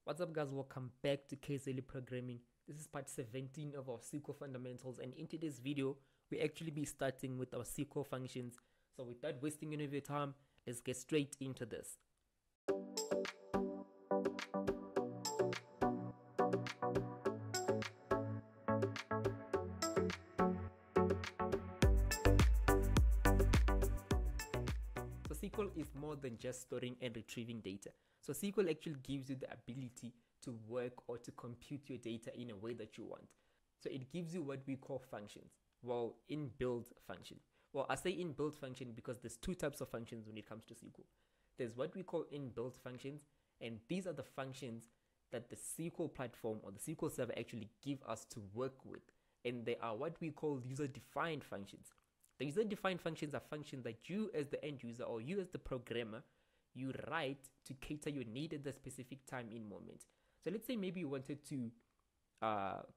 What's up, guys? Welcome back to K.D.P Programming. This is part 17 of our SQL fundamentals, and in today's video we'll actually be starting with our SQL functions. So without wasting any of your time, let's get straight into this. So SQL is more than just storing and retrieving data. So SQL actually gives you the ability to work or to compute your data in a way that you want. So it gives you what we call functions. Well, inbuilt function. Well, I say inbuilt function because there's two types of functions when it comes to SQL. There's what we call inbuilt functions, and these are the functions that the SQL platform or the SQL server actually give us to work with. And they are what we call user-defined functions. The user-defined functions are functions that you as the end user or you as the programmer, you write to cater your need at the specific time in moment. So let's say maybe you wanted to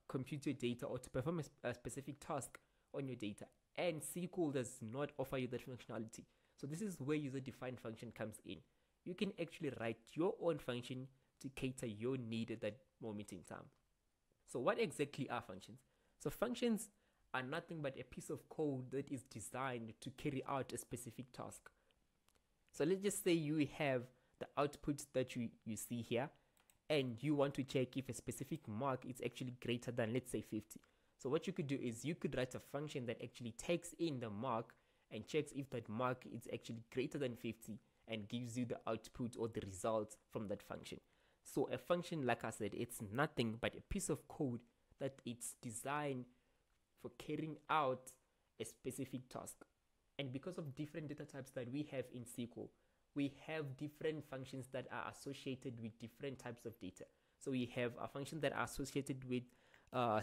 compute your data or to perform a specific task on your data, and SQL does not offer you that functionality. So this is where user-defined function comes in. You can actually write your own function to cater your need at that moment in time. So what exactly are functions? So functions are nothing but a piece of code that is designed to carry out a specific task. So let's just say you have the output that you see here, and you want to check if a specific mark is actually greater than, let's say, 50. So what you could do is you could write a function that actually takes in the mark and checks if that mark is actually greater than 50 and gives you the output or the result from that function. So a function, like I said, it's nothing but a piece of code that it's designed for carrying out a specific task. And because of different data types that we have in SQL, we have different functions that are associated with different types of data. So we have a function that are associated with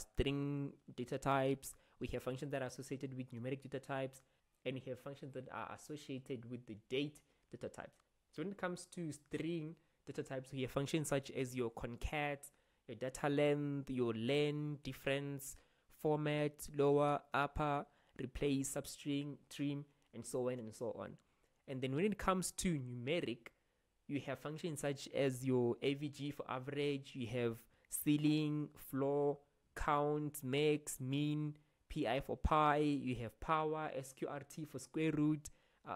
string data types, we have functions that are associated with numeric data types, and we have functions that are associated with the date data types. So when it comes to string data types, we have functions such as your concat, your data length, your len, difference, format, lower, upper, replace, substring, trim, and so on and so on. And then when it comes to numeric, you have functions such as your AVG for average, you have ceiling, floor, count, max, mean, PI for pi, you have power, SQRT for square root,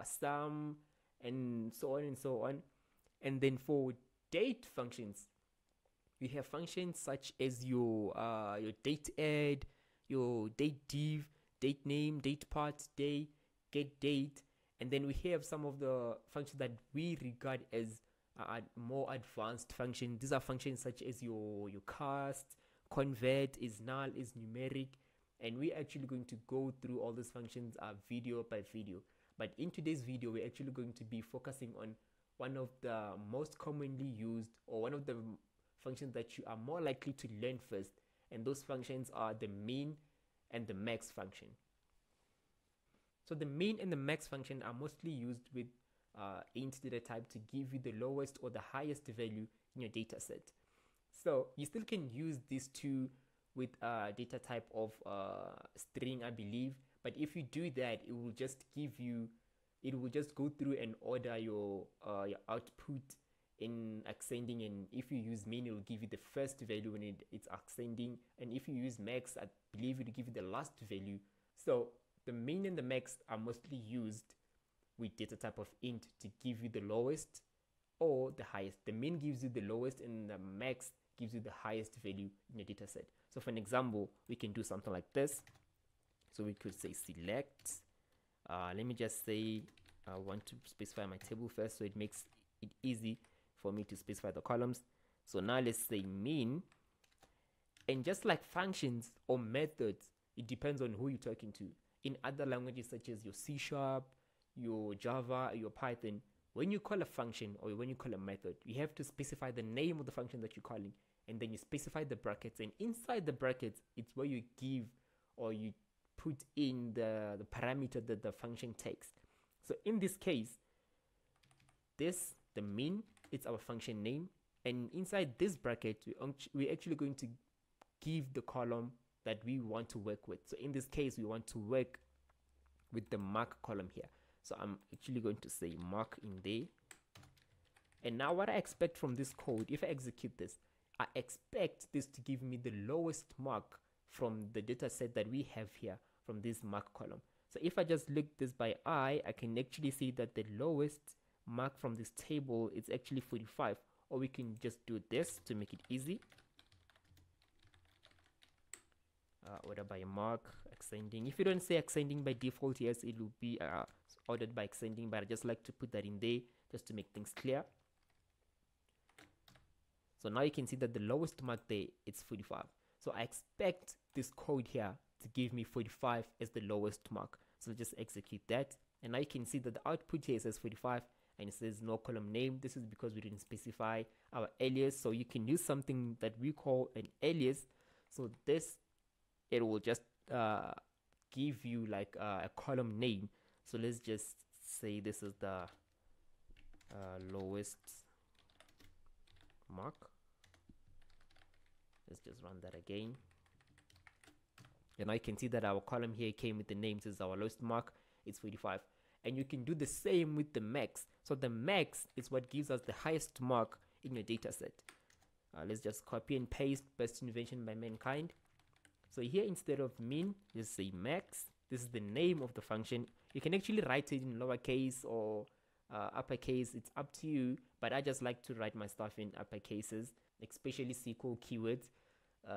sum, and so on and so on. And then for date functions, you have functions such as your date add, your date div, date name, date part, day, get date. And then we have some of the functions that we regard as more advanced functions. These are functions such as your cast, convert, is null, is numeric. And we're actually going to go through all these functions video by video. But in today's video, we're actually going to be focusing on one of the most commonly used, or one of the functions that you are more likely to learn first. And those functions are the min and the max function. So the min and the max function are mostly used with int data type to give you the lowest or the highest value in your data set. So you still can use these two with data type of string, I believe. But if you do that, it will just give you, it will just go through and order your output in ascending. And if you use min, it will give you the first value when it's ascending. And if you use max, I believe it will give you the last value. So the min and the max are mostly used with data type of int to give you the lowest or the highest. The min gives you the lowest and the max gives you the highest value in your data set. So for an example, we can do something like this. So we could say select. Let me just say I want to specify my table first so it makes it easy for me to specify the columns. So now let's say min. And just like functions or methods, it depends on who you're talking to. In other languages such as your C#, your Java, your Python, when you call a function or when you call a method, you have to specify the name of the function that you're calling, and then you specify the brackets, and inside the brackets, it's where you give or you put in the parameter that the function takes. So in this case, the min, it's our function name, and inside this bracket, we're actually going to give the column that we want to work with. So in this case, we want to work with the mark column here. So I'm actually going to say mark in there, And now what I expect from this code, if I execute this, I expect this to give me the lowest mark from the data set that we have here from this mark column. So if I just look this by eye, I can actually see that the lowest mark from this table is actually 45. Or we can just do this to make it easy. Order by mark, ascending. If you don't say ascending by default, yes, it will be ordered by ascending, but I just like to put that in there just to make things clear. So now you can see that the lowest mark there, it's 45. So I expect this code here to give me 45 as the lowest mark. So just execute that. And now you can see that the output here says 45 and it says no column name. This is because we didn't specify our alias. So you can use something that we call an alias. So this, it will just give you like a column name. So let's just say this is the lowest mark. Let's just run that again. And I can see that our column here came with the name. This is our lowest mark. It's 45. And you can do the same with the max. So the max is what gives us the highest mark in your data set. Let's just copy and paste best invention by mankind. So here instead of min, just say max. This is the name of the function. You can actually write it in lowercase or uppercase. It's up to you. But I just like to write my stuff in uppercases, especially SQL keywords.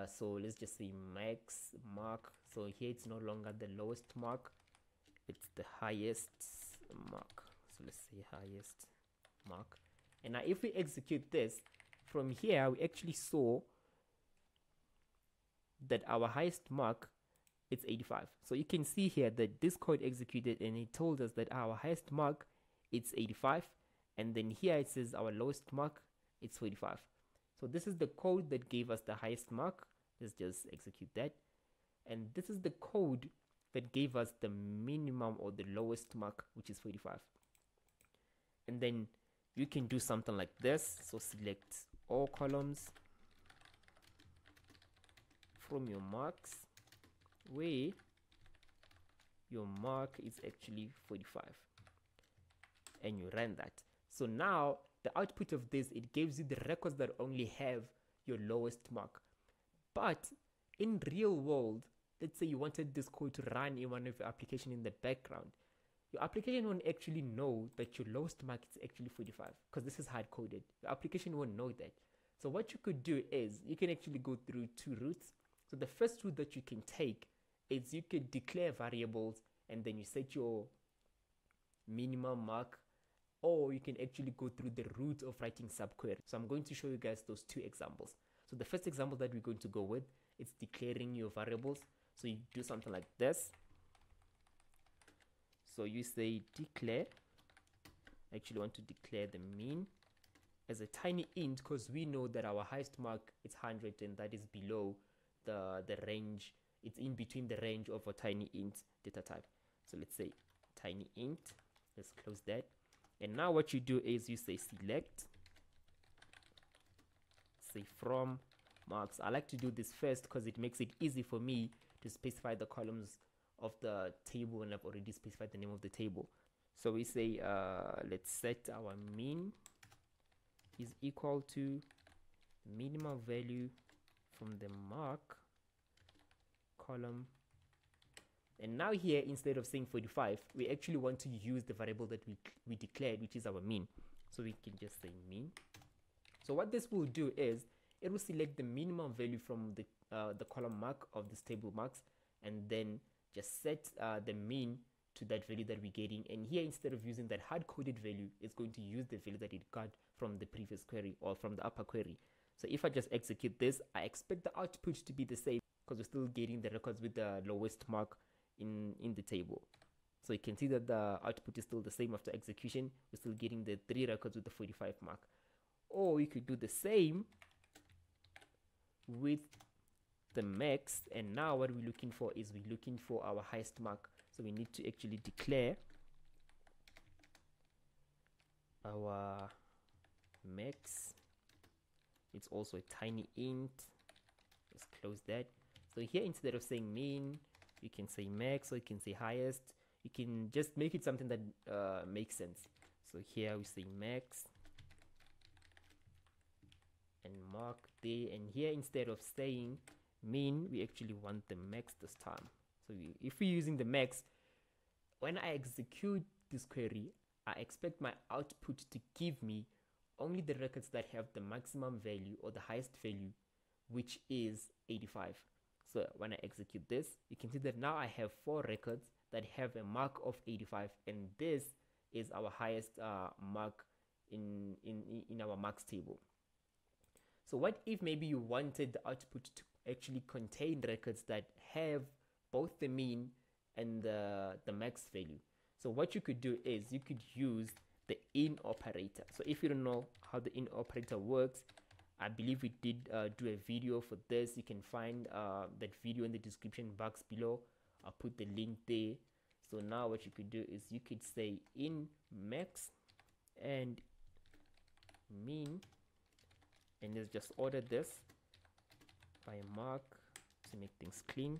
So let's just say max mark. So here it's no longer the lowest mark, it's the highest mark. So let's say highest mark. And now if we execute this from here, we actually saw that our highest mark, it's 85. So you can see here that this code executed and it told us that our highest mark, it's 85. And then here it says our lowest mark, it's 45. So this is the code that gave us the highest mark. Let's just execute that. And this is the code that gave us the minimum or the lowest mark, which is 45. And then you can do something like this. So select all columns from your marks where your mark is actually 45. And you run that. So now the output of this, it gives you the records that only have your lowest mark. But in real world, let's say you wanted this code to run in one of your application in the background, your application won't actually know that your lowest mark is actually 45 because this is hard coded. Your application won't know that. So what you could do is you can actually go through two routes. So the first route that you can take is you could declare variables and then you set your minimum mark, or you can actually go through the route of writing subquery. So I'm going to show you guys those two examples. So the first example that we're going to go with, it's declaring your variables. So you do something like this. So you say declare. I actually want to declare the mean as a tiny int because we know that our highest mark is 100 and that is below the range. It's in between the range of a tiny int data type. So let's say tiny int. Let's close that. And now what you do is you say select, say from marks. I like to do this first because it makes it easy for me to specify the columns of the table when I've already specified the name of the table. So we say let's set our mean is equal to minimum value from the mark column. And now here, instead of saying 45, we actually want to use the variable that we declared, which is our mean. So we can just say mean. So what this will do is it will select the minimum value from the column mark of this table marks, and then just set the mean to that value that we're getting. And here, instead of using that hard-coded value, it's going to use the value that it got from the previous query or from the upper query. So if I just execute this, I expect the output to be the same because we're still getting the records with the lowest mark in the table. So you can see that the output is still the same after execution. We're still getting the 3 records with the 45 mark. Or you could do the same with the max, and now what we're looking for is we're looking for our highest mark. So we need to actually declare our max. It's also a tiny int. Let's close that. So here, instead of saying mean, you can say max, or you can say highest. You can just make it something that makes sense. So here we say max mark there, and here instead of saying min, we actually want the max this time. So if we're using the max, when I execute this query, I expect my output to give me only the records that have the maximum value or the highest value, which is 85. So when I execute this, you can see that now I have 4 records that have a mark of 85, and this is our highest mark in our marks table. So what if maybe you wanted the output to actually contain records that have both the mean and the max value? So what you could do is you could use the in operator. So if you don't know how the in operator works, I believe we did do a video for this. You can find that video in the description box below. I'll put the link there. So now what you could do is you could say in max and min, and let's just order this by mark to make things clean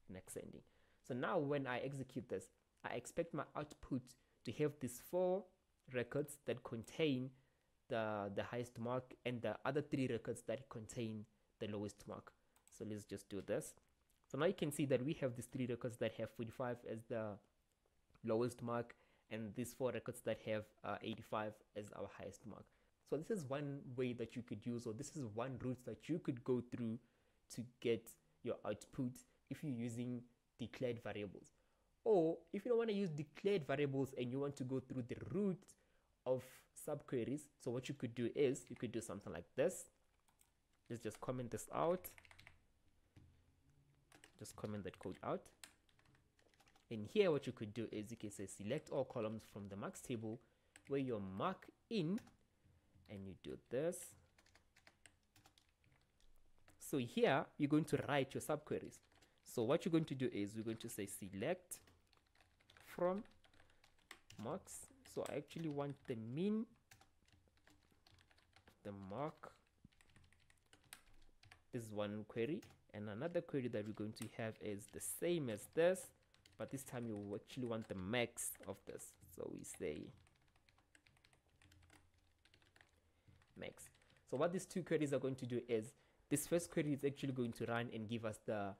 and ascending. So now when I execute this, I expect my output to have these 4 records that contain the highest mark and the other 3 records that contain the lowest mark. So let's just do this. So now you can see that we have these 3 records that have 45 as the lowest mark, and these 4 records that have 85 as our highest mark. So this is one way that you could use, or this is one route that you could go through to get your output if you're using declared variables. Or if you don't want to use declared variables and you want to go through the route of subqueries, so what you could do is you could do something like this. Let's just comment this out. Just comment that code out. And here what you could do is you can say select all columns from the max table where you mark in, and you do this. So here you're going to write your subqueries. So what you're going to do is we're going to say select from max. So I actually want the min, the mark. This is one query, and another query that we're going to have is the same as this, but this time you actually want the max of this. So we say max. So what these 2 queries are going to do is this first query is actually going to run and give us the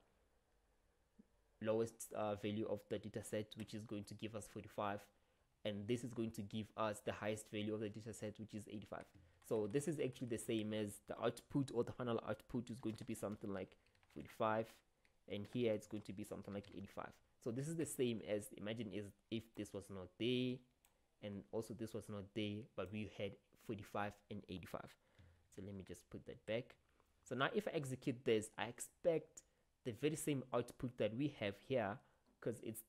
lowest value of the data set, which is going to give us 45, and this is going to give us the highest value of the data set, which is 85. So this is actually the same as the output, or the final output is going to be something like 45, and here it's going to be something like 85. So this is the same as, imagine if this was not there and also this was not there, but we had 45 and 85. So let me just put that back. So now if I execute this, I expect the very same output that we have here, because it's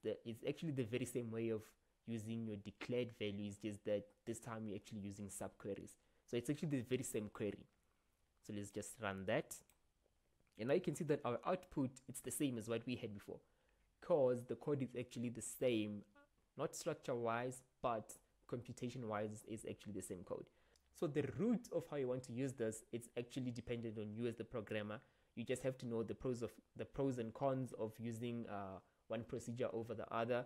actually the very same way of using your declared values, just that this time we're actually using subqueries. So it's actually the very same query. So let's just run that, and now you can see that our output, it's the same as what we had before, because the code is actually the same, not structure wise, but computation wise is actually the same code. So the route of how you want to use this, it's actually dependent on you as the programmer. You just have to know the pros and cons of using one procedure over the other,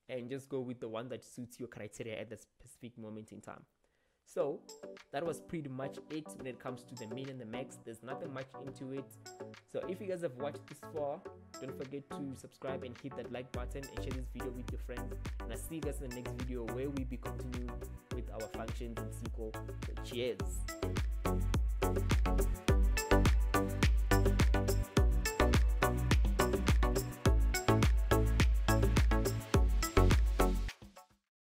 and just go with the one that suits your criteria at the specific moment in time. So that was pretty much it when it comes to the min and the max. There's nothing much into it. So if you guys have watched this far, don't forget to subscribe and hit that like button and share this video with your friends. And I'll see you guys in the next video where we be continuing with our functions in SQL. So cheers.